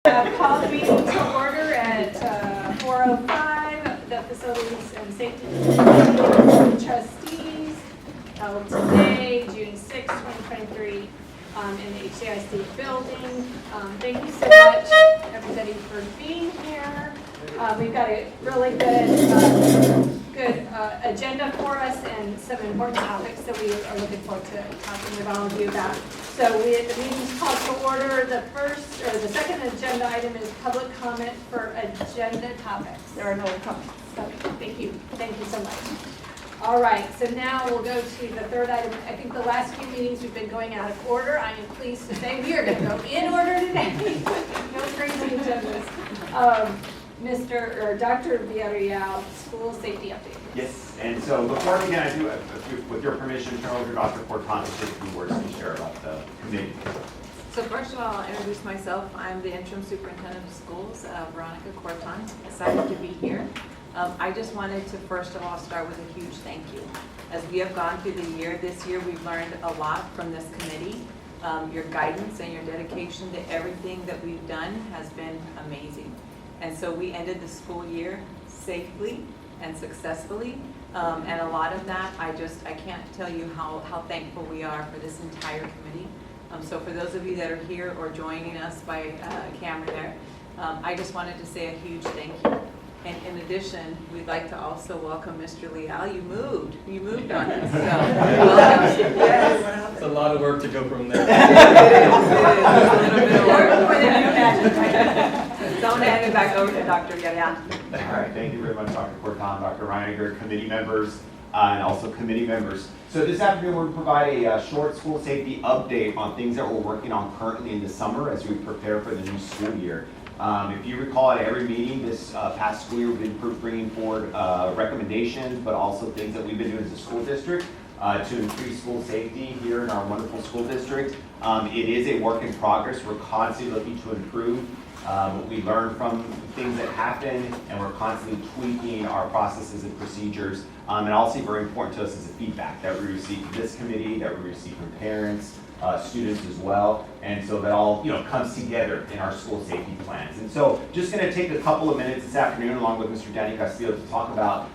Call the meeting to order at 4:05. The Facilities and Safety Committee trustees held today, June 6, 2023, in the HCIC building. Thank you so much, everybody, for being here. We've got a really good agenda for us and some important topics that we are looking forward to talking with all of you about. So the meeting's called to order. The second agenda item is public comment for agenda topics. There are no comments. So thank you so much. All right, so now we'll go to the third item. I think the last few meetings we've been going out of order. I am pleased to say we are going to go in order today. No crazy agendas. Dr. Villarreal, school safety update. Yes, and so before we begin, I do, with your permission, turn over to Dr. Corton to say a few words to share about the committee. So first of all, I'll introduce myself. I'm the interim superintendent of schools, Veronica Corton. Excited to be here. I just wanted to first of all start with a huge thank you. As we have gone through the year, this year we've learned a lot from this committee. Your guidance and your dedication to everything that we've done has been amazing. And so we ended the school year safely and successfully. And a lot of that, I can't tell you how thankful we are for this entire committee. So for those of you that are here or joining us by camera there, I just wanted to say a huge thank you. And in addition, we'd like to also welcome Mr. Leal. You moved on us. So, welcome. Yes. It's a lot of work to go from there. It is a little bit of work. More than you imagine, right? So I'm going to hand it back over to Dr. Villarreal. All right, thank you very much, Dr. Corton, Dr. Reiniger, committee members, and also committee members. So this afternoon, we're going to provide a short school safety update on things that we're working on currently in the summer as we prepare for the new school year. If you recall, at every meeting this past school year, we've been bringing forward recommendations, but also things that we've been doing as a school district to increase school safety here in our wonderful school district. It is a work in progress. We're constantly looking to improve what we learn from things that happen, and we're constantly tweaking our processes and procedures. And also very important to us is the feedback that we receive from this committee, that we receive from parents, students as well, and so that all comes together in our school safety plans. And so just going to take a couple of minutes this afternoon along with Mr. Danny Castillo to talk about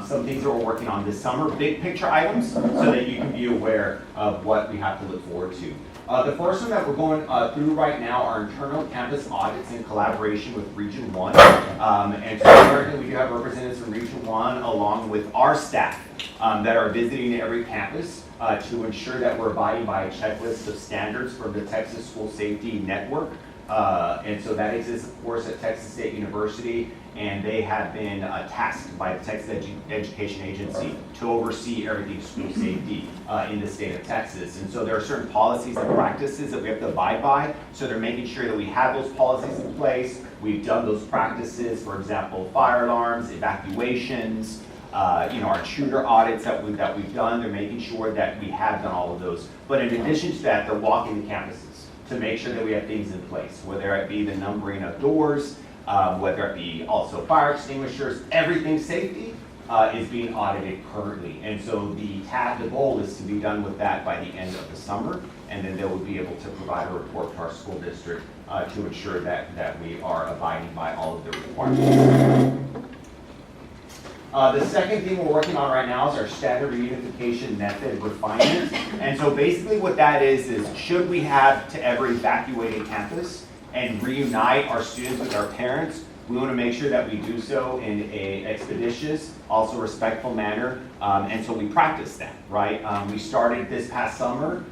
some things that we're working on this summer, big picture items, so that you can be aware of what we have to look forward to. The first one that we're going through right now are internal campus audits in collaboration with Region 1. And so currently we do have representatives from Region 1 along with our staff that are visiting every campus to ensure that we're abiding by a checklist of standards from the Texas School Safety Network. And so that exists, of course, at Texas State University, and they have been tasked by the Texas Education Agency to oversee everything school safety in the state of Texas. And so there are certain policies and practices that we have to abide by, so they're making sure that we have those policies in place. We've done those practices, for example, fire alarms, evacuations, our intruder audits that we've done. They're making sure that we have done all of those. But in addition to that, they're walking the campuses to make sure that we have things in place, whether it be the numbering of doors, whether it be also fire extinguishers, everything safety is being audited currently. And so the goal is to be done with that by the end of the summer, and then they will be able to provide a report to our school district to ensure that we are abiding by all of the requirements. The second thing we're working on right now is our standard reunification method refinement. And so basically what that is should we have to ever evacuate a campus and reunite our students with our parents, we want to make sure that we do so in an expeditious, also respectful manner. And so we practice that, right? We started this past summer,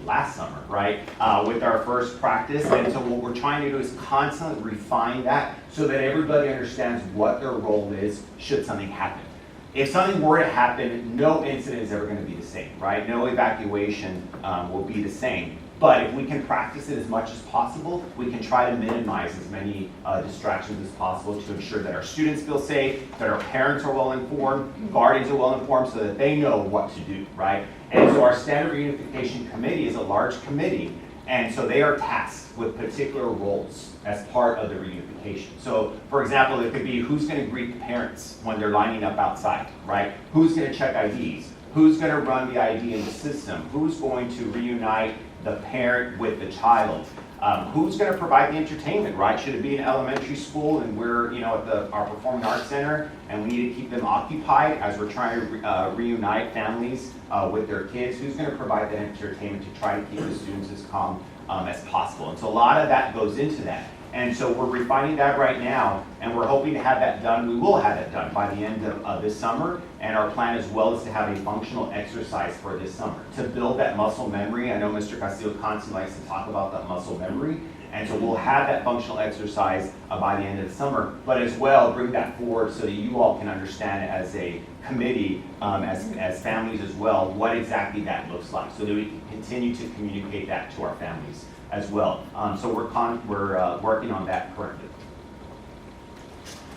last summer, right, with our first practice. And so what we're trying to do is constantly refine that so that everybody understands what their role is should something happen. If something were to happen, no incident is ever going to be the same, right? No evacuation will be the same. But if we can practice it as much as possible, we can try to minimize as many distractions as possible to ensure that our students feel safe, that our parents are well informed, guardians are well informed, so that they know what to do, right? And so our Standard Reunification Committee is a large committee, and so they are tasked with particular roles as part of the reunification. So, for example, it could be who's going to greet the parents when they're lining up outside, right? Who's going to check IDs? Who's going to run the ID in the system? Who's going to reunite the parent with the child? Who's going to provide the entertainment, right? Should it be an elementary school and we're, at our Performing Arts Center and we need to keep them occupied as we're trying to reunite families with their kids? Who's going to provide that entertainment to try to keep the students as calm as possible? And so a lot of that goes into that. And so we're refining that right now, and we're hoping to have that done. We will have it done by the end of this summer, and our plan as well is to have a functional exercise for this summer to build that muscle memory. I know Mr. Castillo constantly likes to talk about that muscle memory, and so we'll have that functional exercise by the end of the summer, but as well bring that forward so that you all can understand as a committee, as families as well, what exactly that looks like, so that we can continue to communicate that to our families as well. So we're working on that currently.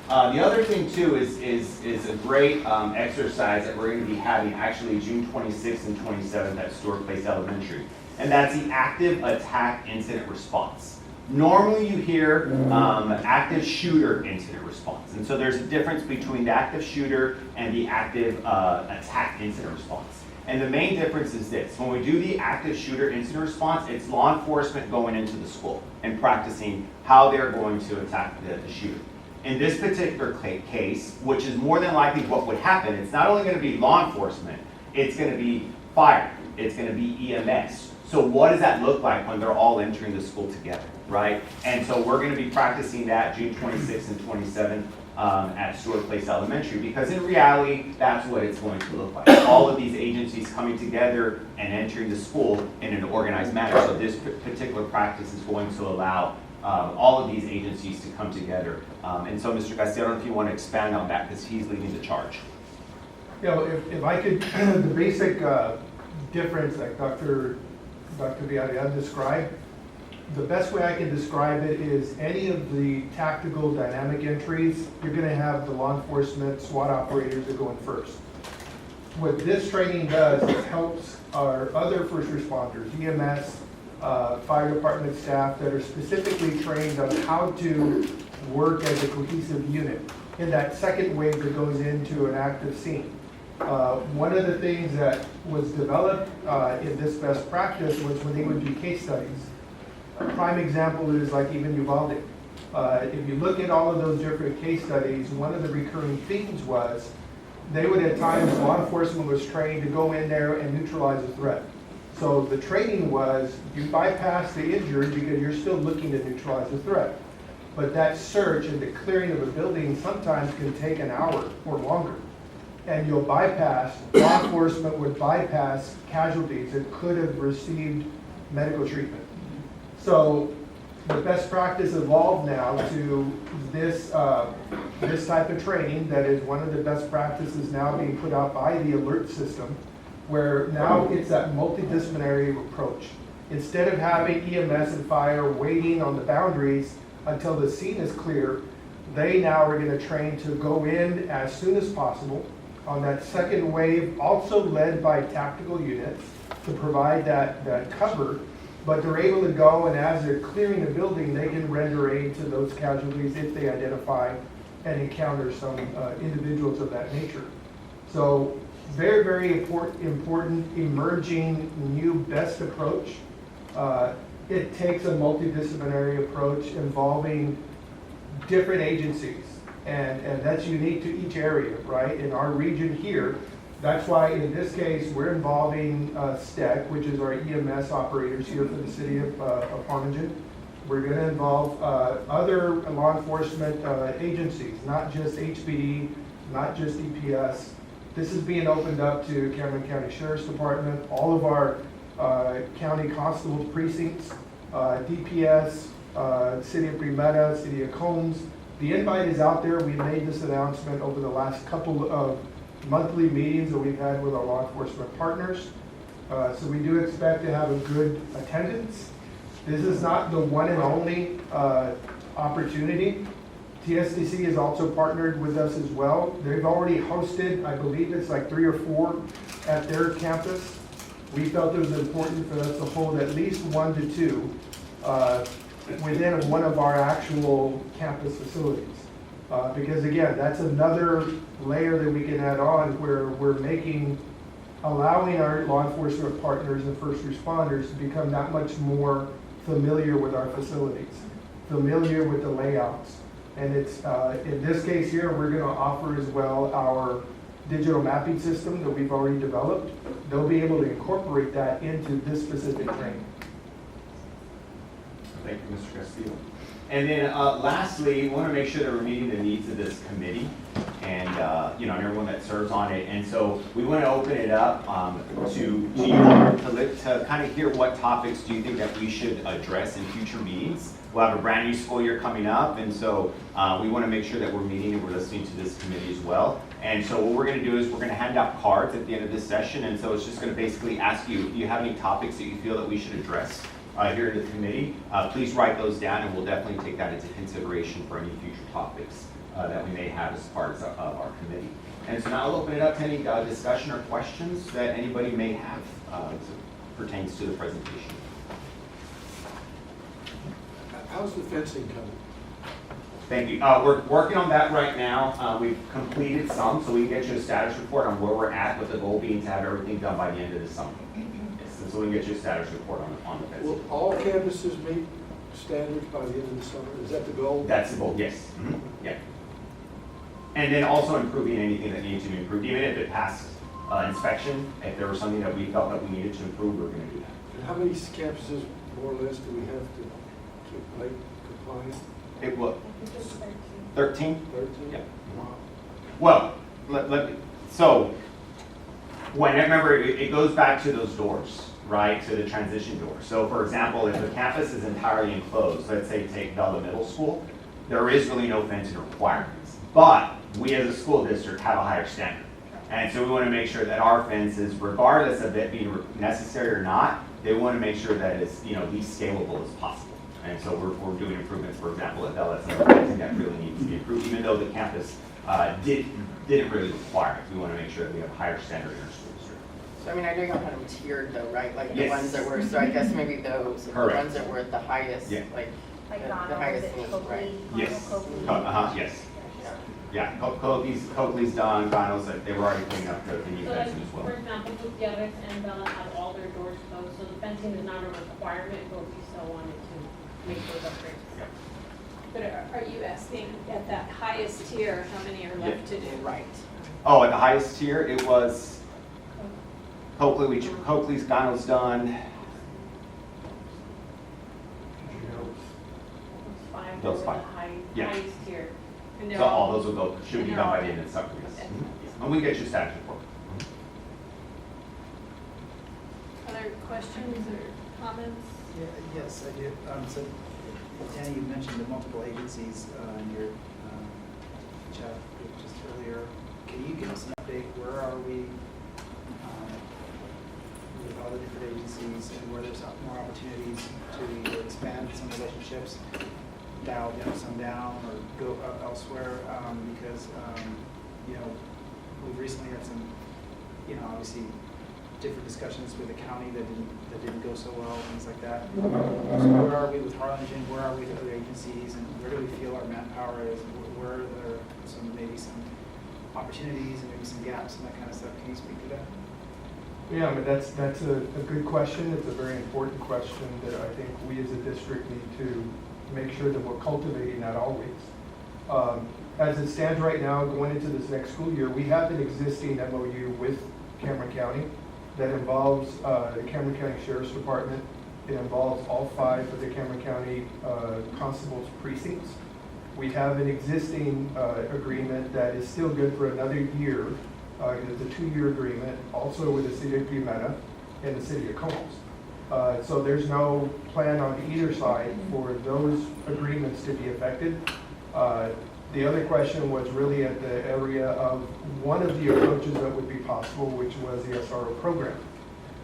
The other thing too is a great exercise that we're going to be having actually June 26th and 27th at Stewart Place Elementary, and that's the active attack incident response. Normally you hear active shooter incident response, and so there's a difference between the active shooter and the active attack incident response. And the main difference is this: when we do the active shooter incident response, it's law enforcement going into the school and practicing how they're going to attack the shooter. In this particular case, which is more than likely what would happen, it's not only going to be law enforcement, it's going to be fire, it's going to be EMS. So what does that look like when they're all entering the school together, right? And so we're going to be practicing that June 26th and 27th at Stewart Place Elementary, because in reality, that's what it's going to look like. All of these agencies coming together and entering the school in an organized manner. So this particular practice is going to allow all of these agencies to come together. And so Mr. Castillo, I don't know if you want to expand on that, because he's leading the charge. If I could, the basic difference, like Dr. Villarreal described, the best way I can describe it is any of the tactical dynamic entries, you're going to have the law enforcement SWAT operators that go in first. What this training does is helps our other first responders, EMS, fire department staff that are specifically trained on how to work as a cohesive unit in that second wave that goes into an active scene. One of the things that was developed in this best practice was when they would do case studies. A prime example is like even Uvalde. If you look at all of those different case studies, one of the recurring themes was they would at times, law enforcement was trained to go in there and neutralize a threat. So the training was you bypass the injured because you're still looking to neutralize the threat. But that search and the clearing of a building sometimes can take an hour or longer. And you'll bypass, law enforcement would bypass casualties that could have received medical treatment. So the best practice evolved now to this type of training that is one of the best practices now being put out by the alert system, where now it's that multidisciplinary approach. Instead of having EMS and fire waiting on the boundaries until the scene is clear, they now are going to train to go in as soon as possible on that second wave, also led by tactical units to provide that cover. But they're able to go, and as they're clearing the building, they can render aid to those casualties if they identify and encounter some individuals of that nature. So very, very important emerging new best approach. It takes a multidisciplinary approach involving different agencies, and that's unique to each area, right? In our region here, that's why in this case, we're involving STEC, which is our EMS operators here for the city of Harlingen. We're going to involve other law enforcement agencies, not just HPD, not just EPS. This is being opened up to Cameron County Sheriff's Department, all of our county constables precincts, DPS, City of Primera, City of Combs. The invite is out there. We made this announcement over the last couple of monthly meetings that we've had with our law enforcement partners. So we do expect to have a good attendance. This is not the one and only opportunity. TSDC has also partnered with us as well. They've already hosted, I believe it's like 3 or 4 at their campus. We felt it was important for us to hold at least 1 to 2 within one of our actual campus facilities. Because again, that's another layer that we can add on where we're allowing our law enforcement partners and first responders to become that much more familiar with our facilities, familiar with the layouts. And it's, in this case here, we're gonna offer as well our digital mapping system that we've already developed. They'll be able to incorporate that into this specific training. Thank you, Mr. Castillo. And then lastly, we want to make sure that we're meeting the needs of this committee and, and everyone that serves on it. And so we want to open it up to you all to kind of hear what topics do you think that we should address in future meetings. We'll have a brand new school year coming up, and so we want to make sure that we're meeting and we're listening to this committee as well. And so what we're going to do is we're going to hand out cards at the end of this session, and so it's just going to basically ask you if you have any topics that you feel that we should address here in the committee. Please write those down, and we'll definitely take that into consideration for any future topics that we may have as part of our committee. And so now I'll open it up to any discussion or questions that anybody may have as it pertains to the presentation. How's the fencing coming? Thank you. We're working on that right now. We've completed some, so we can get you a status report on where we're at, with the goal being to have everything done by the end of the summer. Yes, and so we can get you a status report on the fencing. Will all campuses meet standards by the end of the summer? Is that the goal? That's the goal, yes. Mhm. Yeah. And then also improving anything that needs to be improved, even if it passed inspection. If there was something that we felt that we needed to improve, we're going to do that. And how many campuses, more or less, do we have to make compliant? It was 13? 13? Yeah. Wow. Well, so remember, it goes back to those doors, right? To the transition doors. So for example, if the campus is entirely enclosed, let's say take Bella Middle School, there is really no fencing requirements. But we as a school district have a higher standard. And so we want to make sure that our fences, regardless of it being necessary or not, they want to make sure that it's, least scalable as possible. And so we're doing improvements, for example, at Bella, that's another thing that really needs to be improved, even though the campus didn't really require it. We want to make sure that we have a higher standard in our school district. So I mean, I know you have them tiered though, right? Like the Yes. ones that were, so I guess maybe those, the Correct. ones that were at the highest, Yeah. like Like the Donald, is highest it needs, Coakley? right? Yes. Coakley? Yes. Yeah, Coakley's done, Vinyls, they were already putting up the new So like, fencing as for well. example, Gutierrez and Bella have all their doors closed, so the fencing is not a requirement, but we still wanted to make those upgrades. But are you asking at that highest tier, how many are left to do? Right. Oh, at the highest tier, it was Coakley's, Vinyls done. Those five Those were five. the Yeah. highest tier. And they're So all those will should be and done by they're the all- end of the summer, yes. Okay. Mhm. And we get your status report. Other questions or comments? Yes, I do. So, Danny, you mentioned the multiple agencies in your chat just earlier. Can you give us an update? Where are we with all the different agencies, and where there's more opportunities to either expand some relationships, dial some down, or go elsewhere? Because we've recently had some, obviously different discussions with the county that didn't go so well, things like that. So where are we with Harlingen? Where are we with other agencies? And where do we feel our manpower is? Where are there maybe some opportunities and maybe some gaps and that kind of stuff? Can you speak to that? Yeah, I mean, that's a good question. It's a very important question that I think we as a district need to make sure that we're cultivating that always. As it stands right now, going into this next school year, we have an existing MOU with Cameron County that involves the Cameron County Sheriff's Department. It involves all 5 of the Cameron County constables precincts. We have an existing agreement that is still good for another year. It's a 2-year agreement, also with the city of Pimenta and the city of Combs. So there's no plan on either side for those agreements to be affected. The other question was really at the area of one of the approaches that would be possible, which was the SRO program.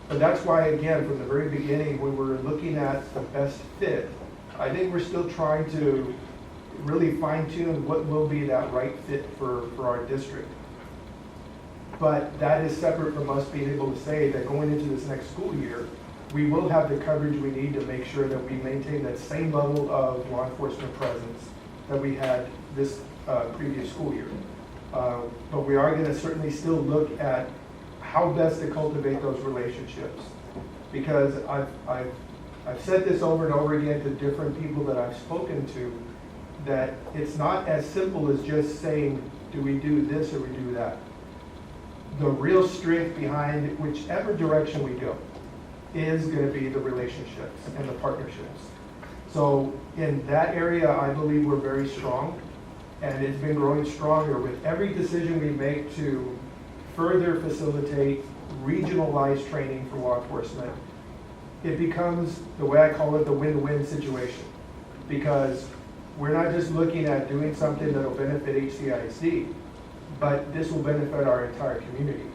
But that's why, again, from the very beginning, we were looking at the best fit. I think we're still trying to really fine tune what will be that right fit for our district. But that is separate from us being able to say that going into this next school year, we will have the coverage we need to make sure that we maintain that same level of law enforcement presence that we had this previous school year. But we are going to certainly still look at how best to cultivate those relationships. Because I've I've said this over and over again to different people that I've spoken to, that it's not as simple as just saying, do we do this or we do that? The real strength behind whichever direction we go is going to be the relationships and the partnerships. So in that area, I believe we're very strong, and it's been growing stronger with every decision we make to further facilitate regionalized training for law enforcement. It becomes, the way I call it, the win-win situation. Because we're not just looking at doing something that will benefit HCIC, but this will benefit our entire community.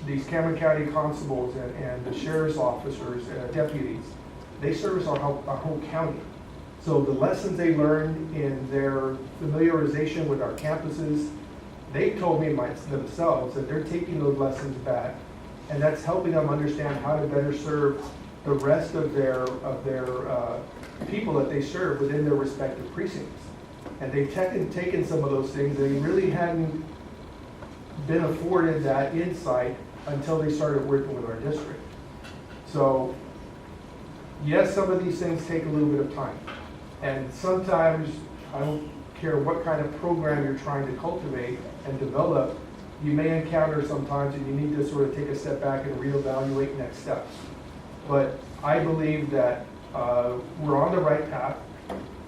These Cameron County constables and the sheriff's officers, deputies, they service our whole county. So the lessons they learned in their familiarization with our campuses, they told me themselves that they're taking those lessons back, and that's helping them understand how to better serve the rest of their people that they serve within their respective precincts. And they've taken some of those things, they really hadn't been afforded that insight until they started working with our district. So, yes, some of these things take a little bit of time. And sometimes, I don't care what kind of program you're trying to cultivate and develop, you may encounter sometimes that you need to sort of take a step back and reevaluate next steps. But I believe that we're on the right path.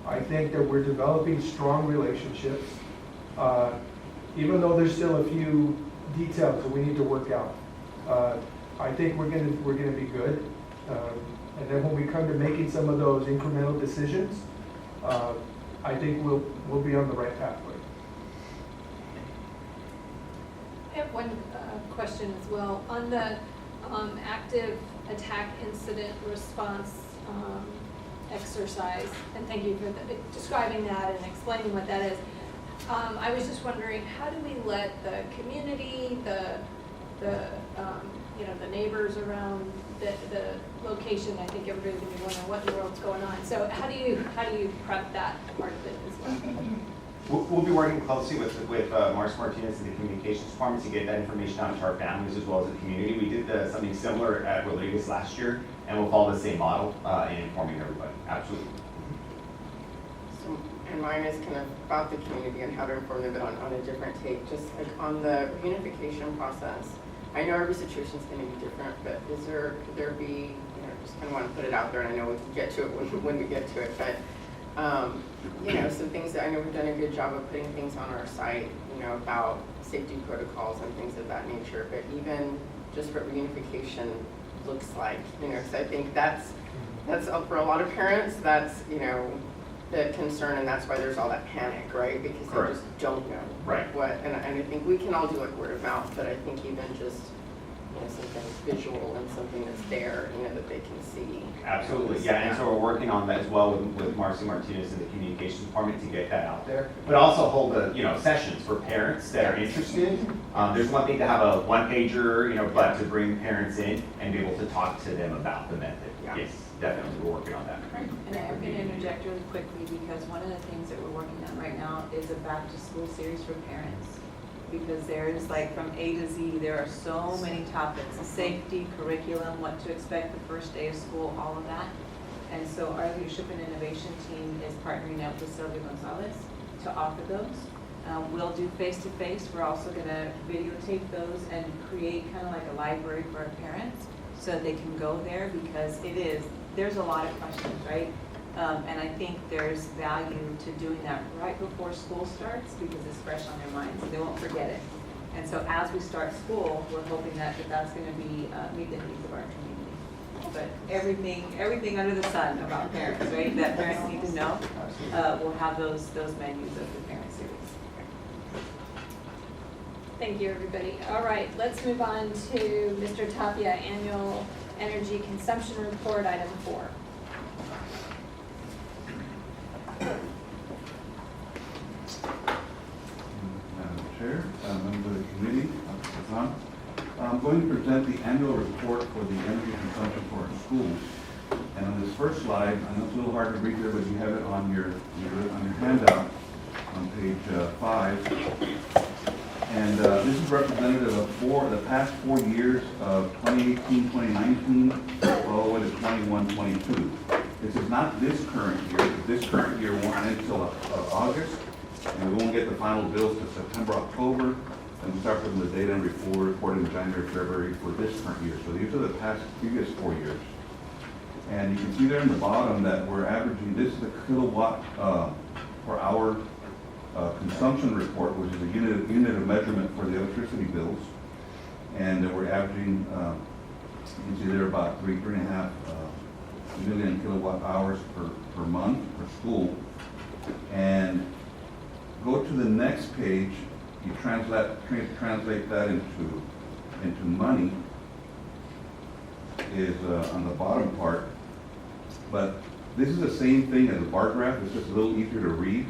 I think that we're developing strong relationships, even though there's still a few details that we need to work out. I think we're gonna be good. And then when we come to making some of those incremental decisions, I think we'll be on the right pathway. I have one question as well. On the active attack incident response exercise, and thank you for describing that and explaining what that is. I was just wondering, how do we let the community, the neighbors around the location, I think everybody's gonna be wondering what in the world's going on. So how do you prep that part of it as well? We'll be working closely with Marcia Martinez and the communications department to get that information out to our families as well as the community. We did something similar at Rodriguez last year, and we'll follow the same model in informing everybody. Absolutely. So, and mine is kind of about the community and how to inform them, but on a different take, just like on the reunification process. I know every situation is going to be different, but could there be, just kind of want to put it out there, and I know we can get to it when we get to it, but some things that I know we've done a good job of putting things on our site, about safety protocols and things of that nature, but even just what reunification looks like, because I think that's for a lot of parents, that's, the concern, and that's why there's all that panic, right? Because Correct. they just don't know Right. what, and I think we can all do like word of mouth, but I think even just, something visual and something that's there, that they can see. Absolutely, yeah, and so we're working on that as well with Marcy Martinez and the communications department to get that out there. But also hold sessions for parents that are interested. There's one thing to have a one-pager, but to bring parents in and be able to talk to them about the method. Yeah. Yes, definitely, we're working on that. And I'm going to interject really quickly because one of the things that we're working on right now is a back-to-school series for parents. Because there's like from A to Z, there are so many topics, safety, curriculum, what to expect the first day of school, all of that. And so our leadership and innovation team is partnering up with Sylvia Gonzalez to offer those. We'll do face-to-face. We're also going to videotape those and create kind of like a library for our parents so that they can go there because there's a lot of questions, right? And I think there's value to doing that right before school starts because it's fresh on their minds, so they won't forget it. And so as we start school, we're hoping that that's going to be meet the needs of our community. But everything under the sun about parents, right? That parents need to know. We'll have those menus of the parent series. Thank you, everybody. All right, let's move on to Mr. Tapia, Annual Energy Consumption Report, item 4. Madam Chair, members of the committee, Kazan. I'm going to present the annual report for the energy consumption for our schools. And on this first slide, I know it's a little hard to read there, but you have it on your handout on page 5. And this is representative of the past 4 years of 2018, 2019, all the way to 21, 22. This is not this current year, because this current year won't end until August, and we won't get the final bills to September, October, and we start putting the data and report in January, February for this current year. So these are the previous 4 years. And you can see there in the bottom that we're averaging, this is the kilowatt per hour consumption report, which is a unit of measurement for the electricity bills. And we're averaging, you can see there about 3.5 million kilowatt hours per month per school. And go to the next page, you translate that into money, is on the bottom part. But this is the same thing as a bar graph, it's just a little easier to read.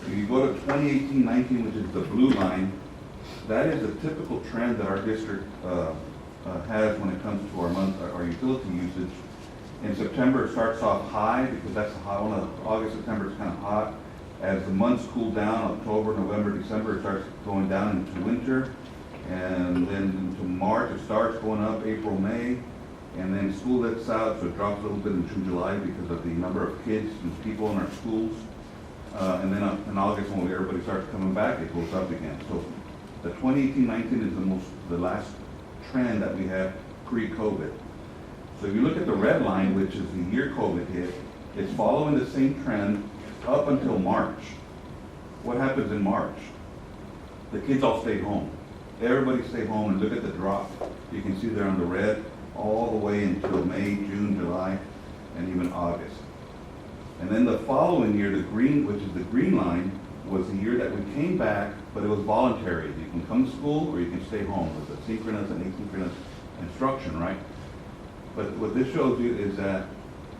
If you go to 2018-19, which is the blue line, that is a typical trend that our district has when it comes to our utility usage. In September, it starts off high because that's the high one. August, September is kind of hot. As the months cool down, October, November, December, it starts going down into winter. And then into March, it starts going up, April, May. And then school lets out, so it drops a little bit in June, July because of the number of kids and people in our schools. And then in August, when everybody starts coming back, it goes up again. So the 2018-19 is the last trend that we had pre-COVID. So if you look at the red line, which is the year COVID hit, it's following the same trend up until March. What happens in March? The kids all stay home. Everybody stay home, and look at the drop. You can see there on the red all the way until May, June, July, and even August. And then the following year, the green, which is the green line, was the year that we came back, but it was voluntary. You can come to school or you can stay home with the synchronous and asynchronous instruction, right? But what this shows you is that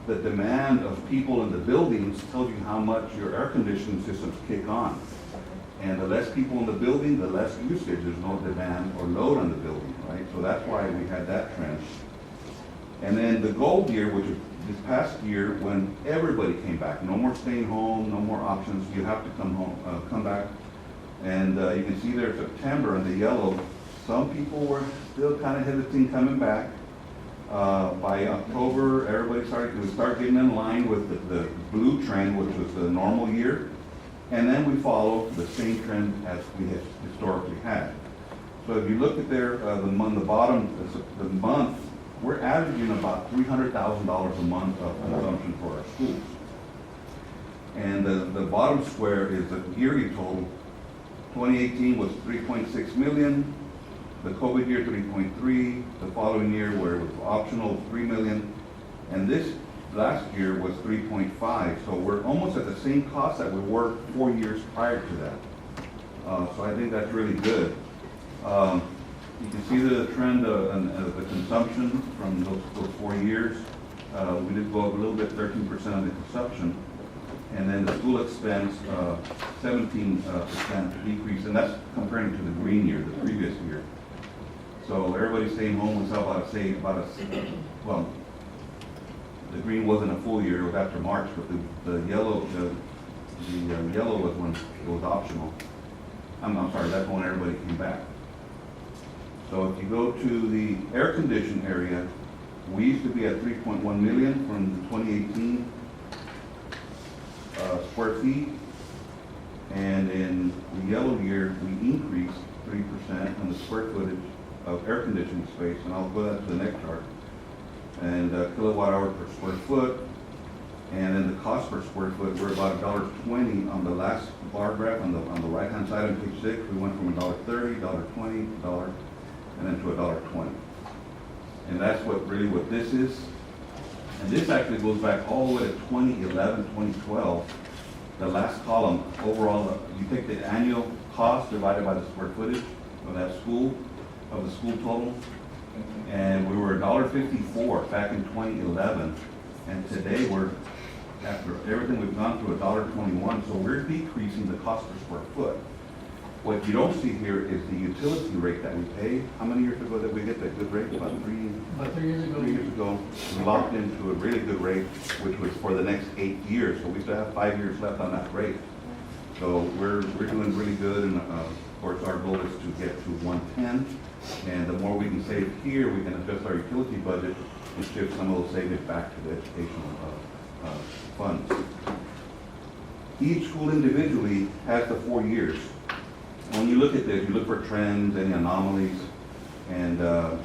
the demand of people in the buildings tells you how much your air conditioning systems kick on. And the less people in the building, the less usage. There's no demand or load on the building, right? So that's why we had that trend. And then the gold year, which is this past year, when everybody came back, no more staying home, no more options. You have to come home, come back. And you can see there September in the yellow, some people were still kind of hesitant coming back. By October, everybody started getting in line with the blue trend, which was the normal year. And then we follow the same trend as we have historically had. So if you look at there, the bottom, the month, we're averaging about $300,000 a month of consumption for our schools. And the bottom square is the yearly total. 2018 was 3.6 million. The COVID year, 3.3. The following year, where it was optional, 3 million. And this last year was 3.5. So we're almost at the same cost that we were 4 years prior to that. So I think that's really good. You can see the trend of the consumption from those 4 years. We did go up a little bit, 13% on the consumption. And then the school expense, 17% decrease, and that's comparing to the green year, the previous year. So everybody staying home was well, the green wasn't a full year, it was after March, but the yellow, the yellow was when it was optional. I'm sorry, that's when everybody came back. So if you go to the air conditioned area, we used to be at 3.1 million from the 2018 square feet. And in the yellow year, we increased 3% on the square footage of air conditioning space, and I'll go that to the next chart. And kilowatt hour per square foot, and then the cost per square foot, we're about $1.20 on the last bar graph on the right hand side on page 6. We went from $1.30, $1.20, $1, and then to $1.20. And that's what this is. And this actually goes back all the way to 2011, 2012. The last column, overall, you take the annual cost divided by the square footage of that school, of the school total, and we were $1.54 back in 2011, and today we're, after everything we've gone through, $1.21, so we're decreasing the cost per square foot. What you don't see here is the utility rate that we pay. How many years ago did we get that good rate? About 3 years ago. 3 years ago, we locked into a really good rate, which was for the next 8 years, so we still have 5 years left on that rate. So we're doing really good, and of course, our goal is to get to 110. And the more we can save here, we can adjust our utility budget and shift some of those savings back to the educational funds. Each school individually has the 4 years. When you look at this, you look for trends, any anomalies, and a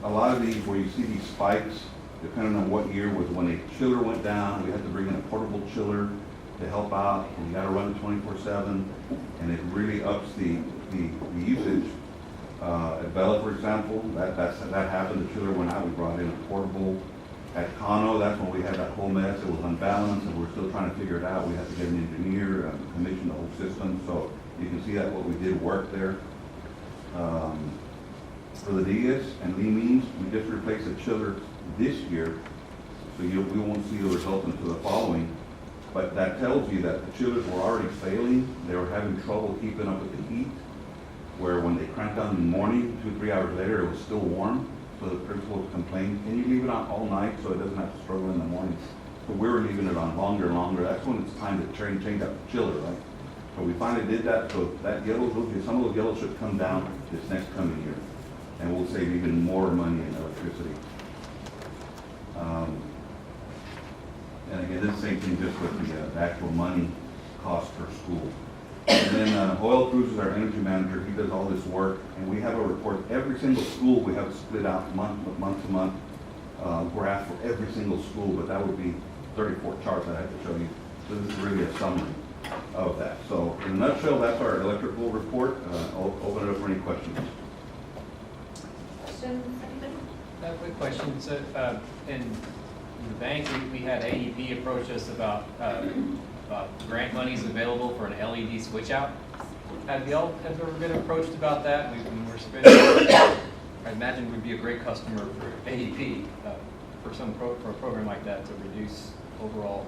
lot of these, where you see these spikes, depending on what year was when a chiller went down, we had to bring in a portable chiller to help out, and you gotta run it 24/7, and it really ups the usage. At Bella, for example, that happened, the chiller went out, we brought in a portable. At Kano, that's when we had that whole mess, it was unbalanced, and we're still trying to figure it out. We had to get an engineer, commission the whole system, so you can see that what we did work there. For the Diaz and Lee Means, we just replaced the chiller this year, so we won't see the results until the following. But that tells you that the chillers were already failing, they were having trouble keeping up with the heat, where when they cranked on in the morning, 2-3 hours later, it was still warm. So the principal complained, can you leave it on all night so it doesn't have to struggle in the morning? So we were leaving it on longer and longer. That's when it's time to change out the chiller, right? So we finally did that, so that yellow, some of those yellows should come down this next coming year. And we'll save even more money in electricity. And again, this same thing just with the actual money cost per school. And then Hoyle Cruz is our energy manager. He does all this work, and we have a report. Every single school we have it split out month to month. Graph for every single school, but that would be 34 charts I have to show you. So this is really a summary of that. So in a nutshell, that's our electrical report. I'll open it up for any questions. Questions, anybody? A quick question. So, in the bank, we had AEP approach us about grant monies available for an LED switch out. Have y'all ever been approached about that? We're spending, I imagine we'd be a great customer for AEP for a program like that to reduce overall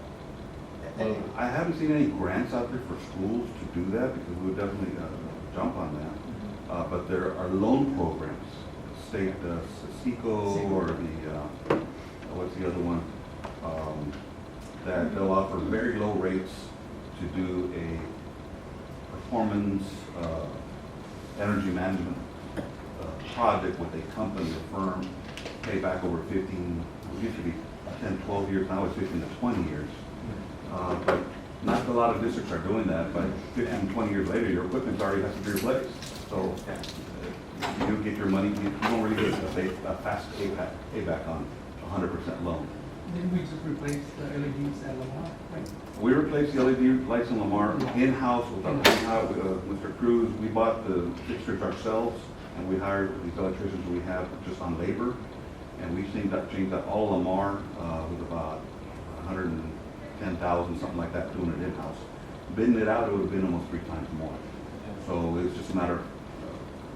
load. I haven't seen any grants out there for schools to do that, because we would definitely jump on that. But there are loan programs, state, SECO, or the, what's the other one? That they'll offer very low rates to do a performance energy management project with a company, a firm, pay back over 15, it used to be 10, 12 years, now it's 15 to 20 years. But not a lot of districts are doing that, but 15, 20 years later, your equipment already has to be replaced. So if you get your money, you don't really get a fast payback on 100% loan. Didn't we just replace the LEDs at Lamar, right? We replaced the LED lights in Lamar in-house with Mr. Cruz. We bought the fixtures ourselves, and we hired these electricians we have just on labor. And we've changed that all Lamar with about 110,000, something like that, doing it in-house. Bidding it out, it would have been almost 3 times more. So it's just a matter of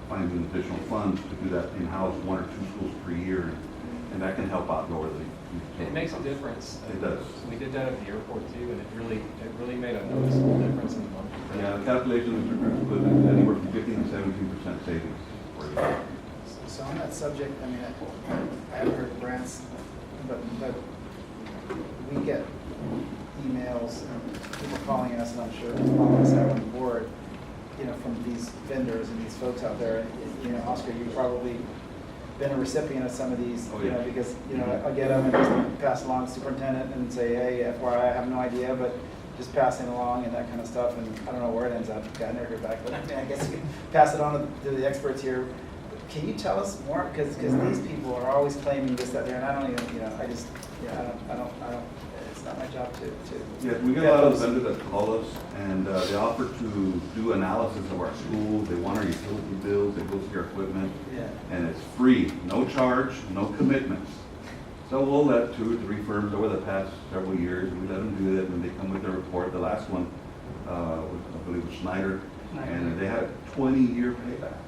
finding additional funds to do that in-house, 1 or 2 schools per year, and that can help out lower the. It makes a difference. It does. We did that at the airport too, and it really made a noticeable difference in the month. Yeah, the calculation Mr. Cruz put is anywhere from 15 to 17% savings for you. So on that subject, I mean, I haven't heard of grants, but we get emails and people calling us, and I'm sure all of us out on the board, you know, from these vendors and these folks out there. You know, Oscar, you've probably been a recipient of some of these, Oh, you know, yeah. because, you know, I get them and just pass along to the superintendent and say, hey, FYI, I have no idea, but just passing along and that kind of stuff, and I don't know where it ends up. I never heard back, but I mean, I guess you can pass it on to the experts here. Can you tell us more? Because these people are always claiming this, that, there, and I don't even, you know, I just, yeah, I don't, it's not my job to. Yeah, we get a lot of vendors that call us, and they offer to do analysis of our schools. They want our utility bills, they go see our equipment, Yeah. and it's free, no charge, no commitments. So we'll let 2 or 3 firms over the past several years, we let them do that, and they come with their report. The last one, I believe was Schneider, and they had a 20-year payback.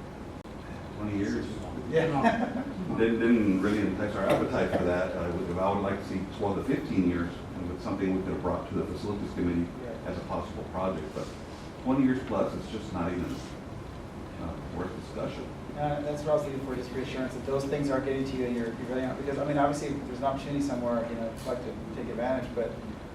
20 years. Yeah. Didn't really entice our appetite for that. I would like to see 12 to 15 years, and with something we could have brought to the facilities committee as a possible project. But 20 years plus, it's just not even worth discussion. That's what I was looking for, just reassurance that those things aren't getting to you and you're really not, because, I mean, obviously, there's an opportunity somewhere, you know, I'd like to take advantage, but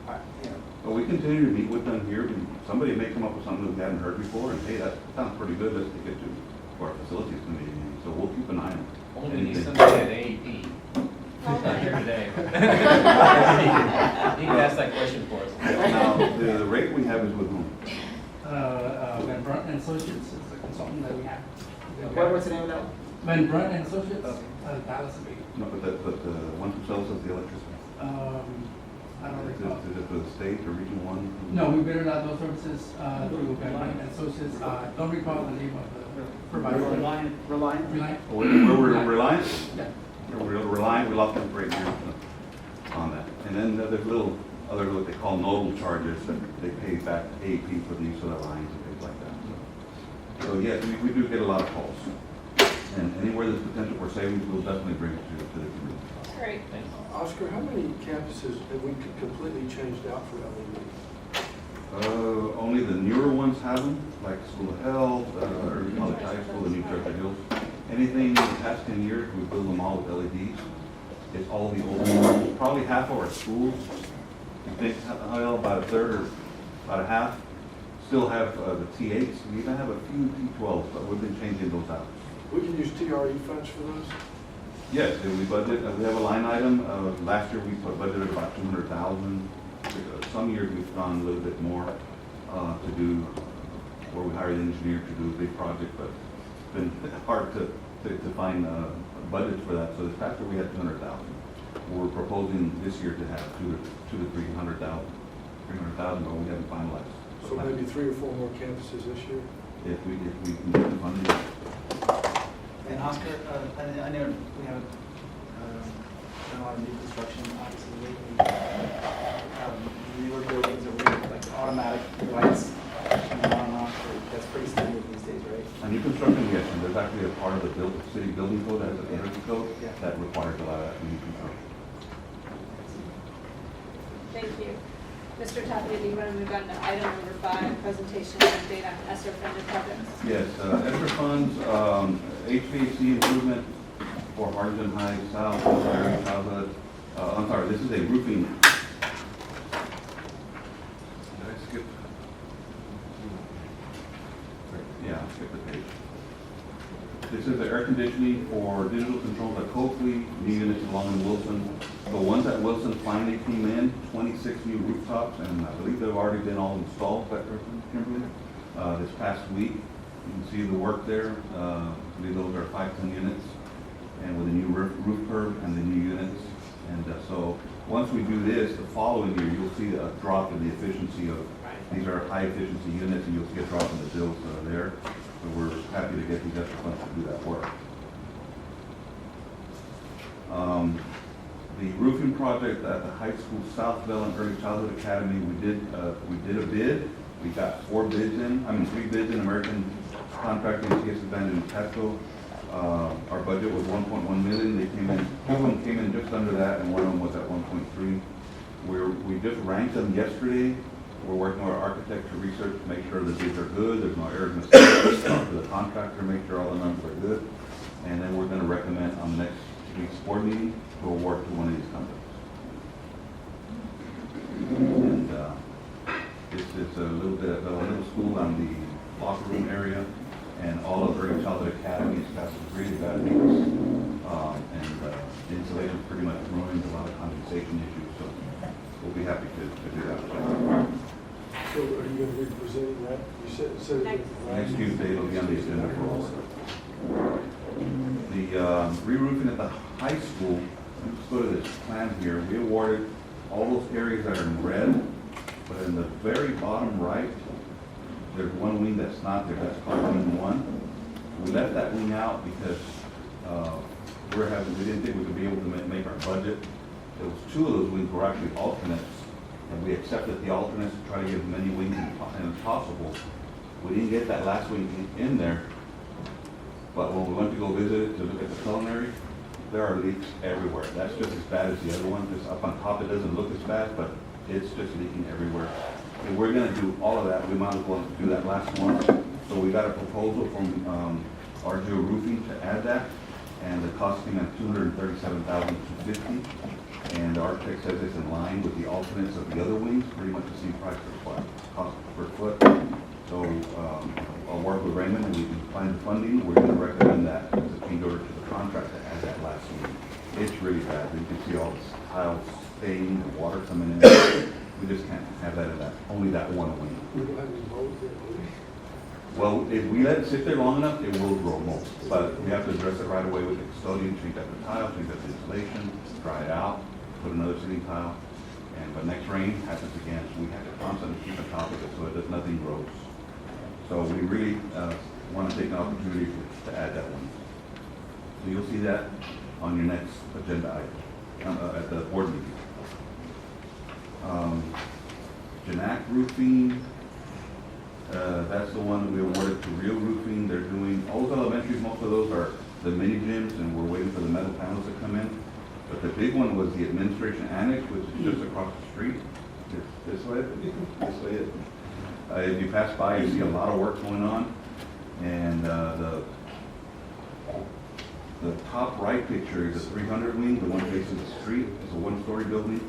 you know, But we continue to meet with them here, and somebody may come up with something that we hadn't heard before, and hey, that sounds pretty good, let's take it to our facilities committee meeting. So we'll keep an eye on it. Only we need Anything. somebody at AEP. Who's not here today. You can ask that question for us. Now, the rate we have is with whom? Van Brunt and Associates is the consultant that we have. what's the name of that one? Van Brunt and Associates, Okay. Dallas, No, but the one who sells us the electricity. I don't recall. Is it for the state or region one? No, we bid out those services through Van Brunt and Associates. Don't recall the name of the provider. Reliant? Reliant? We're reliant? Yeah. We're reliant, we lock them for 8 years on that. And then there's little, other what they call nodal charges that they pay back to AEP for the use of the lines and things like that. So yes, we do get a lot of calls. And anywhere there's potential for savings, we'll definitely bring it to the community. Great. Thanks. Oscar, how many campuses have we completely changed out for LED? Only the newer ones have them, like School of Health, Early College High School, the New Church Hills. Anything in the past 10 years, we build them all with LEDs. It's all the old ones. Probably half of our schools, I think, well, about a third or about a half, still have the T8s. We even have a few T12s, but we've been changing those out. We can use TRE funds for those? Yes, we budget, we have a line item. Last year, we budgeted about 200,000. Some years, we've gone a little bit more to do, where we hired an engineer to do a big project, but it's been hard to find budgets for that. So this past year, we had 200,000. We're proposing this year to have 200,000 to 300,000, but we haven't finalized. So maybe 3 or 4 more campuses this year? If we can get the funding. And Oscar, I know we haven't done a lot of new construction, obviously, lately. Newer buildings are really like automatic lights coming on and off, that's pretty standard these days, right? On new construction, yes, and there's actually a part of the city building code, that has an energy code, Yeah. that requires a lot of that in new construction. Thank you. Mr. Tapia, do you want to move on to item number 5, presentation of data on ESSER funded projects? Yes, ESSER funds, HVAC improvement for Hardin High South, Area Childhood. I'm sorry, this is a roofing. Did I skip? Yeah, I skipped the page. This is the air conditioning for digital controls at Coakley, new units along in Wilson. The ones at Wilson finally came in, 26 new rooftops, and I believe they've already been all installed, that person, Kimberly, this past week. You can see the work there. I believe those are 510 units, and with a new roof curb and the new units. And so once we do this, the following year, you'll see a drop in the efficiency of, these are high efficiency units, and you'll see a drop in the bills that are there. So we're happy to get these extra funds to do that work. The roofing project at the high school, South Bell Early Childhood Academy, we did a bid. We got 3 bids in, American Contracting, CS Advantage, and Petco. Our budget was 1.1 million. They came in, 2 of them came in just under that, and 1 of them was at 1.3. We just ranked them yesterday. We're working with our architect to research to make sure the bids are good, there's no errors, mistakes. Talk to the contractor, make sure all the numbers are good. And then we're gonna recommend on next week's board meeting to award to one of these companies. And it's a little bit of a little school on the locker room area, and all of Early Childhood Academies got some really bad leaks. And the insulation's pretty much ruined, a lot of condensation issues, so we'll be happy to do that. So are you going to be presenting that? You said Next Tuesday, it'll be on the agenda for all. The re-roofing at the high school, let's go to this plan here. We awarded all those areas that are in red, but in the very bottom right, there's one wing that's not there, that's called wing 1. We left that wing out because we didn't think we could be able to make our budget. There was 2 of those wings were actually alternates, and we accepted the alternates to try to get as many wings as possible. We didn't get that last wing in there, but when we went to go visit it to look at the culinary, there are leaks everywhere. That's just as bad as the other one. Just up on top, it doesn't look as bad, but it's just leaking everywhere. And we're gonna do all of that. We might as well do that last one. So we got a proposal from RGO Roofing to add that. and the cost came at $237,250. And the architect says it's in line with the alternates of the other wings, pretty much the same price per foot, cost per foot. So I'll work with Raymond and we can find the funding. We're gonna recommend that as a change order to the contract that has that last wing. It's really bad. You can see all this tile stain and water coming in. We just can't have that in that, only that one wing. We don't have any mold there, do we? Well, if we let it sit there long enough, it will grow mold. But we have to address it right away with the custodian, change out the tile, change out the insulation, dry it out, put another sitting tile. But next rain happens again, so we have to constantly keep on top of it so it does nothing grows. So we really want to take an opportunity to add that one. So you'll see that on your next agenda item at the board meeting. Janak Roofing, that's the one that we awarded to Real Roofing. They're doing, all those elementaries, most of those are the mini gyms, and we're waiting for the metal panels to come in. But the big one was the administration annex, which is just across the street. This way, this way. If you pass by, you see a lot of work going on. And the top right picture is a 300 wing, the one facing the street. It's a one-story building.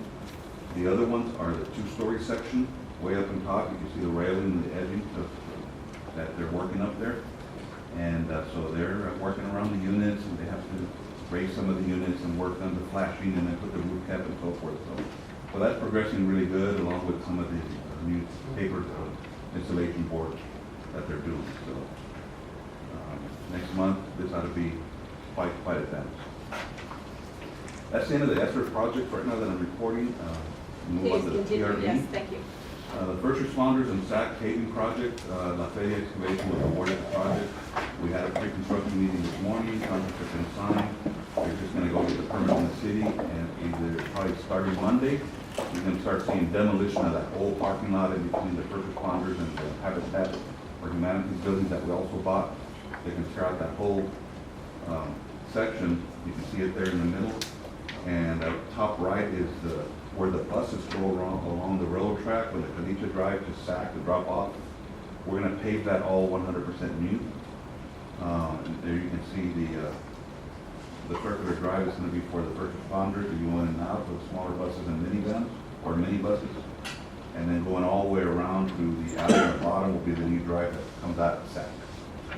The other ones are the two-story section. Way up on top, you can see the railing and the edging that they're working up there. And so they're working around the units, and they have to raise some of the units and work on the flashing and then put the roof cap and so forth. So that's progressing really good, along with some of the new paper installation boards that they're doing. So next month, this ought to be quite advanced. That's the end of the ESSER project right now that I'm reporting. Move on Please to the continue, TRB. yes, thank you. The first responders and SAC paving project, La Feria Excavation was awarded the project. We had a pre-construction meeting this morning, contracts have been signed. We're just gonna go get the permit in the city, and either probably starting Monday, you're gonna start seeing demolition of that old parking lot in between the first responders and the Habitat for Humanity's buildings that we also bought. They can tear out that whole section. You can see it there in the middle. And top right is where the buses go along the railroad track, when the Caniche Drive to SAC to drop off. We're gonna pave that all 100% new. And there you can see the circular drive is gonna be for the first responders, if you go in and out, for the smaller buses and minivans, or minibuses. And then going all the way around to the alley on the bottom will be the new drive that comes out of SAC,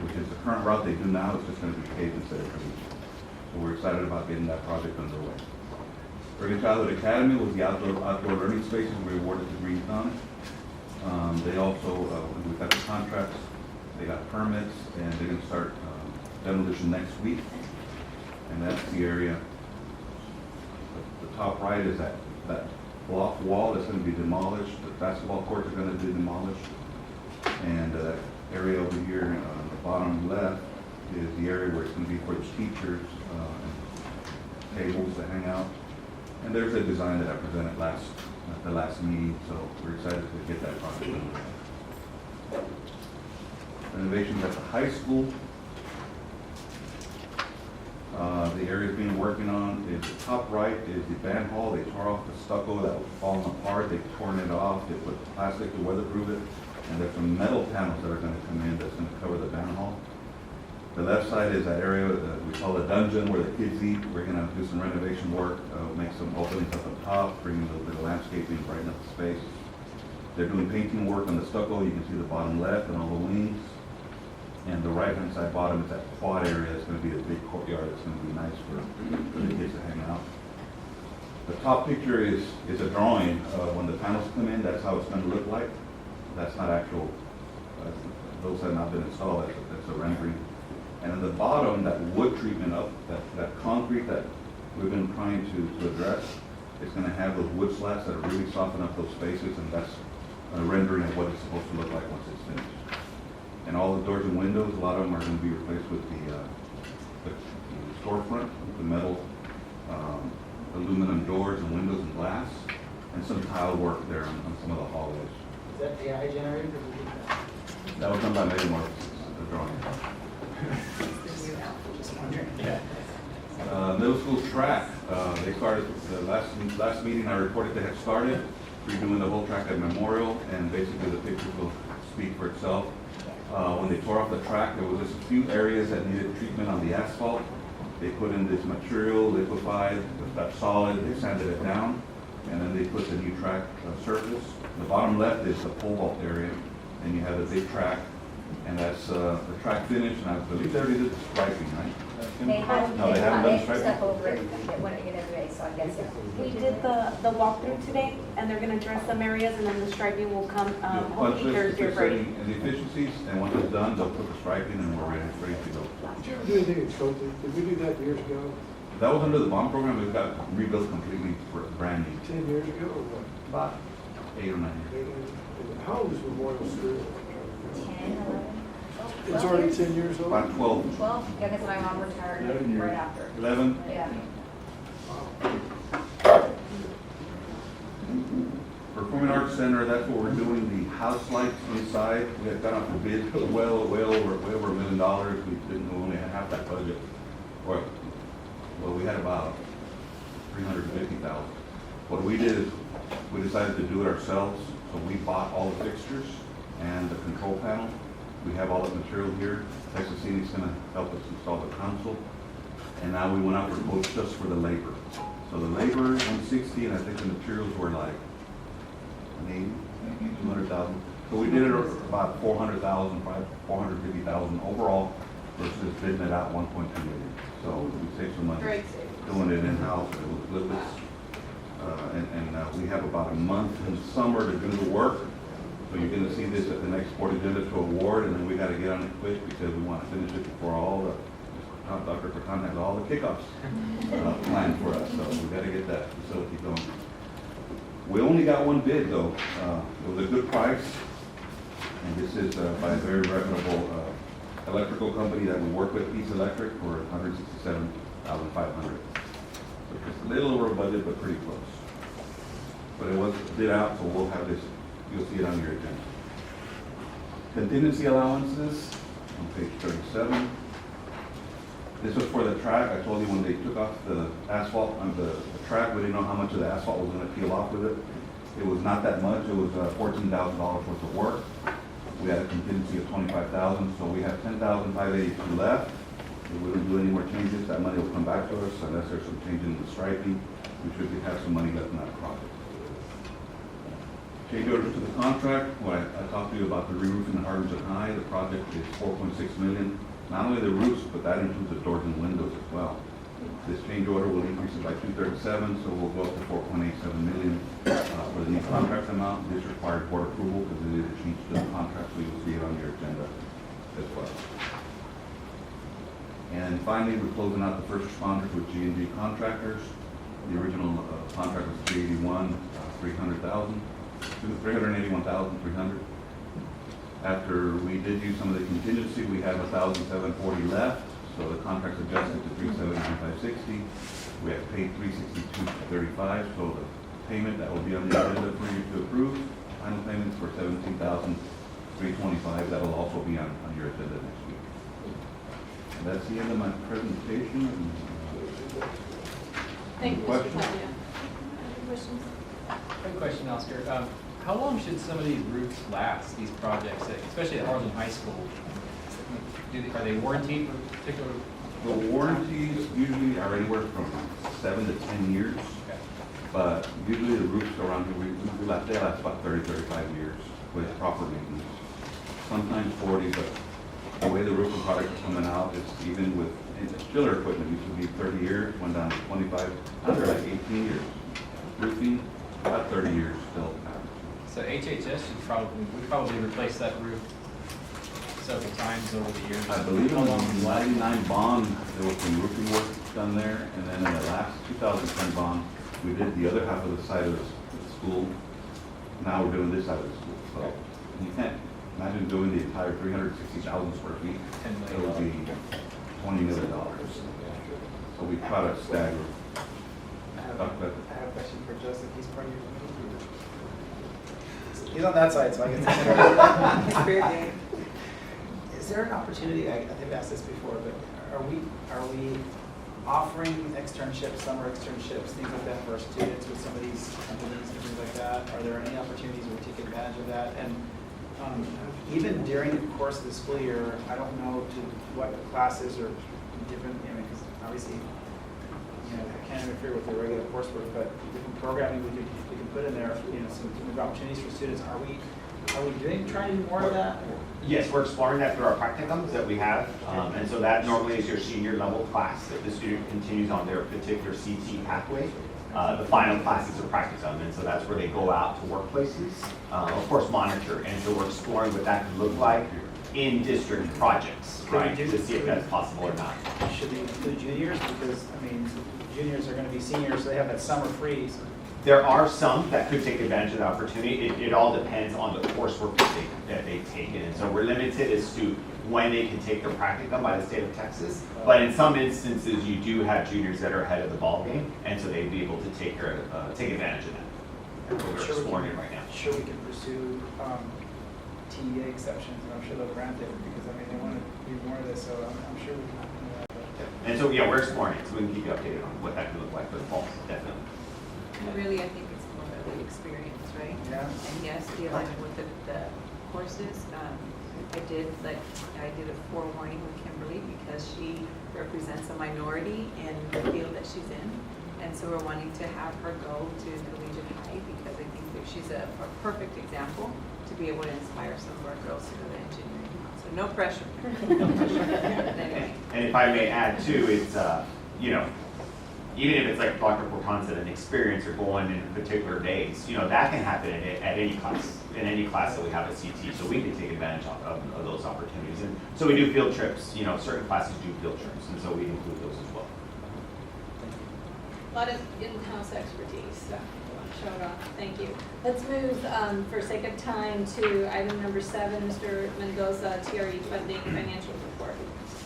which is the current route they do now, it's just gonna be paved instead of Caniche. So we're excited about getting that project underway. Early Childhood Academy was the outdoor learning spaces we awarded to Green Thumb. They also, we got the contracts, they got permits, and they're gonna start demolition next week. And that's the area, the top right is that block wall that's gonna be demolished. The basketball courts are gonna be demolished. And that area over here on the bottom left is the area where it's gonna be for the teachers, tables to hang out. And there's a design that I presented at the last meeting, so we're excited to get that project underway. Renovations at the high school. The area being working on is the top right is the band hall. They tore off the stucco that was falling apart. They've torn it off. They put plastic to weatherproof it. And there's some metal panels that are gonna come in that's gonna cover the band hall. The left side is that area that we call the dungeon where the kids eat. We're gonna do some renovation work, make some openings up on top, bring a little bit of landscaping, brighten up the space. They're doing painting work on the stucco. You can see the bottom left and all the wings. And the right-hand side bottom is that quad area. It's gonna be a big courtyard. It's gonna be nice for the kids to hang out. The top picture is a drawing. When the panels come in, that's how it's gonna look like. That's not actual, those have not been installed. That's a rendering. And at the bottom, that wood treatment up, that concrete that we've been trying to address, it's gonna have those wood slats that really soften up those spaces, and that's a rendering of what it's supposed to look like once it's finished. And all the doors and windows, a lot of them are gonna be replaced with the storefront, the metal aluminum doors and windows and glass, and some tile work there on some of the hallways. Is that AI generated or That was done by Metamorphosis, the drawing. Middle school track, they started, the last meeting I reported they had started, redoing the whole track at Memorial, and basically the pictures will speak for itself. When they tore off the track, there was just a few areas that needed treatment on the asphalt, They put in this material, liquefied, that's solid, they sanded it down, and then they put the new track surface. The bottom left is the pole vault area, and you have the big track, and that's the track finish, and I believe they already did the striping, right? They haven't, No, they haven't done the striping? step over it, it went in every day, so I guess it. We did the walkthrough today, and they're gonna address some areas, and then the striping will come, Once hopefully there's Thursday or Friday. and the efficiencies, and once it's done, they'll put the striping, and we're ready to go. Did you ever do anything in Skokie? Did we do that years ago? That was under the bond program, it got rebuilt completely brand new, 10 years ago or what? about 8 or 9 years. How old is Memorial Street? 10, 11. It's already 10 years old? About 12, 12, yeah, because my mom retired 11 years. right after. 11. Yeah. Performing Arts Center, that's what we're doing, the house lights inside. We had got off the bid, way over $1 million. We didn't, we only had half that budget. Well, we had about $350,000. What we did is, we decided to do it ourselves, so we bought all the fixtures and the control panel. We have all that material here. Texas Scenics gonna help us install the console. And now we went out for quotes just for the labor. So the labor, 160, and I think the materials were like 200,000. So we did it about 400,000, 450,000 overall versus bidding it out 1.2 million. So we saved some money Great savings. doing it in-house. It was a little bit, we have about a month in summer to do the work. So you're gonna see this at the next board agenda to award, and then we gotta get on it quick because we wanna finish it before all the, Dr. Perton has all the kickoffs planned for us. So we gotta get that facility going. We only got one bid though. It was a good price, and this is by a very reputable electrical company that we work with, Peace Electric, for $167,500. So just a little over budget, but pretty close. But it was bid out, so we'll have this, you'll see it on your agenda. Contingency allowances on page 37. This was for the track. I told you when they took off the asphalt on the track, we didn't know how much of the asphalt was gonna peel off with it. It was not that much. It was $14,000 worth of work. We had a contingency of $25,000, so we have $10,582 left. If we don't do any more changes, that money will come back to us unless there's some change in the striping. We should have some money left in that project. Change orders to the contract. Well, I talked to you about the re-roofing at Harlingen High. The project is $4.6 million. Not only the roofs, but that includes the doors and windows as well. This change order will increase it by 237, so we'll go up to $4.87 million for the new contract amount. This requires board approval because it is a change to the contract, so you'll see it on your agenda as well. And finally, we're closing out the first responders with G&G Contractors. The original contract was $381,300. After we did use some of the contingency, we have $1,740 left, so the contract's adjusted to $379,560. We have paid $362.35, so the payment that will be on the agenda for you to approve, final payments for $17,325, that will also be on your agenda next week. And that's the end of my presentation. Thank you, Mr. Questions? Tanya. Any questions? Quick question, Oscar. How long should some of these roofs last, these projects, especially at Harlingen High School? Are they warranted for particular? The warranties usually are anywhere from 7 to 10 years, but usually the roofs around here, they last about 30, 35 years with proper maintenance. Sometimes 40, but the way the roofing products are coming out, it's even with chiller equipment, used to be 30 years, went down to 25, now they're like 18 years. Roofing, about 30 years still. So HHS should probably replace that roof several times over the years. I believe in How the long does it last? 99 bond, there was some roofing work done there, and then in the last 2010 bond, we did the other half of the side of the school. Now we're doing this side of the school, so you can't imagine doing the entire 360,000 square feet. $10 It would be $20 million. So we try to stagger. I have a question for Joseph. He's part of your committee. He's on that side, so I get to. It's fair game. Is there an opportunity? I think I've asked this before, but are we offering externships, summer externships, things like that for our students with some of these companies and things like that? Are there any opportunities where we take advantage of that? And even during the course of the school year, I don't know to what classes or different, you know, because obviously, you know, I can't interfere with the regular coursework, but different programming we can put in there, you know, some opportunities for students. Are we trying to do more of that? Yes, we're exploring that through our practicums that we have. And so that normally is your senior level class. If the student continues on their particular CT pathway, the final class is a practicum. And so that's where they go out to workplaces, of course, monitor. And so we're exploring what that could look like in district projects, right? To see if that's possible or not. Should we include juniors? Because, I mean, juniors are going to be seniors, so they have that summer free. So There are some that could take advantage of the opportunity. It all depends on the coursework that they've taken. And so we're limited as to when they can take their practicum by the state of Texas. But in some instances, you do have juniors that are ahead of the ballgame, and so they'd be able to take advantage of that. And so we're exploring it right now. Sure, we can pursue TEA exceptions, and I'm sure they'll grant it, because, I mean, they want to do more of this, so I'm sure we can do that. And so, yeah, we're exploring it, so we can keep you updated on what that could look like for the fall, definitely. And really, I think it's more of the experience, right? Yeah. And yes, the alignment with the courses. I did a forewarning with Kimberly because she represents a minority in the field that she's in. And so we're wanting to have her go to collegiate high because I think that she's a perfect example to be able to inspire some of our girls to go to engineering. So no pressure. But anyway. And if I may add too, it's, you know, even if it's like Dr. Portan said, an experience or going in particular days, you know, that can happen at any class, in any class that we have at CT. So we can take advantage of those opportunities. And so we do field trips, you know, certain classes do field trips, and so we include those as well. A lot of in-house expertise, so show it off. Thank you. Let's move, for sake of time, to item number 7, Mr. Mendoza, TRE funding financial report.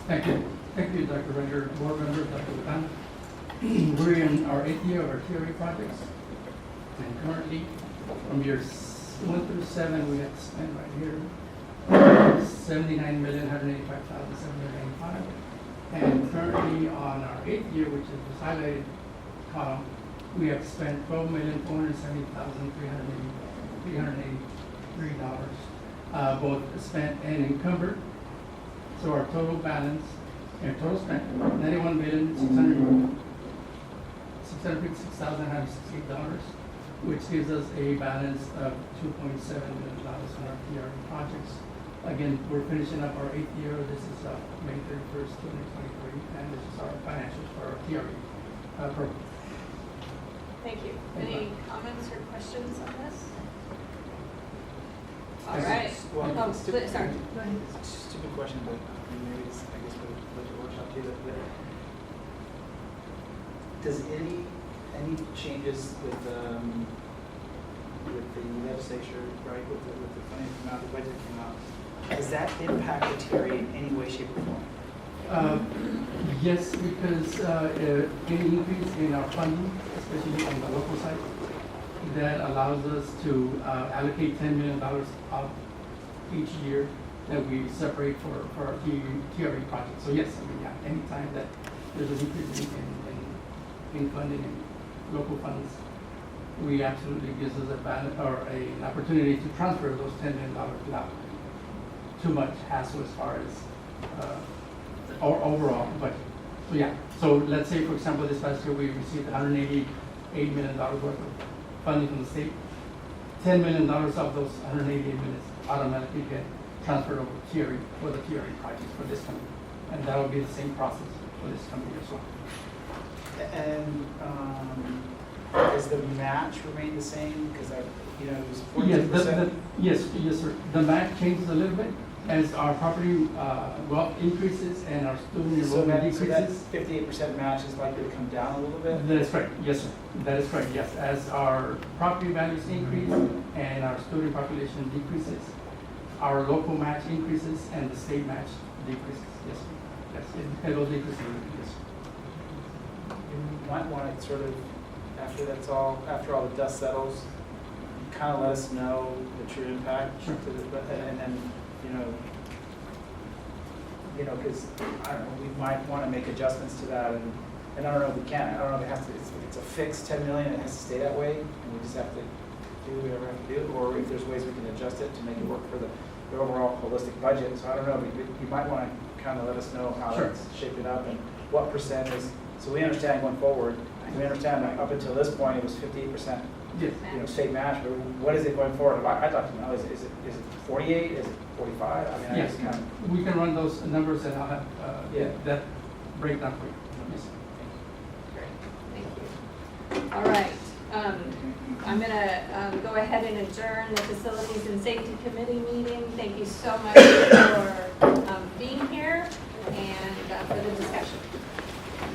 Thank you. Thank you, Dr. Render, board members, Dr. Lucan. We're in our 8th year of our TRE projects. And currently, from years 1 through 7, we had spent right here $79,185,795. And currently on our 8th year, which is the highlighted column, we have spent $12,470,383, both spent and encumbered. So our total balance, and total spent, $91,656,968, which gives us a balance of $2.7 million on our TRE projects. Again, we're finishing up our 8th year. This is May 31st, 2023, and this is our financials for our TRE program. Thank you. Any comments or questions on this? All right. Well, Oh, stupid, sorry. Go ahead. Stupid question, but maybe it's, I guess we'll let the workshop do that. But does any changes with the legislature, right, with the funding come out, the budget came out, does that impact the TRE in any way, shape, or form? Yes, because any increase in our funding, especially on the local side, that allows us to allocate $10 million out each year that we separate for our TRE project. So yes, I mean, yeah, anytime that there's an increase in funding and local funds, we absolutely gives us an opportunity to transfer those $10 million without too much hassle as far as our overall budget. So yeah, so let's say, for example, this past year we received $188 million worth of funding from the state. $10 million of those $188 million automatically get transferred over to TRE for the TRE projects for this company. And that will be the same process for this company as well. And does the match remain the same? Because it was 42%. Yes, sir. The match changes a little bit as our property wealth increases and our student enrollment decreases. So that 58% match is likely to come down a little bit? That is correct, yes, sir. That is correct, yes. As our property values increase and our student population decreases, our local match increases and the state match decreases, yes, sir. Yes, it will decrease a little bit, yes, sir. You might want to sort of, after all the dust settles, kind of let us know the true impact. Sure. And then, because I don't know, we might want to make adjustments to that, and I don't know if we can. I don't know if it has to. If it's a fixed 10 million, it has to stay that way, and we just have to do whatever we have to do, or if there's ways we can adjust it to make it work for the overall holistic budget. So I don't know. You might want to kind of let us know how Sure. that's shaping up and what percent is, so we understand going forward. We understand that up until this point, it was 58%, Yes. state match, but what is it going forward? I'd like to know, is it 48, is it 45? I mean, I Yes, just kind of, we can run those numbers and I'll have Yeah. that breakdown for you. Yes. Great, thank you. All right, I'm gonna go ahead and adjourn the Facilities and Safety Committee meeting. Thank you so much for being here and for the discussion.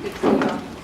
Good to see you all.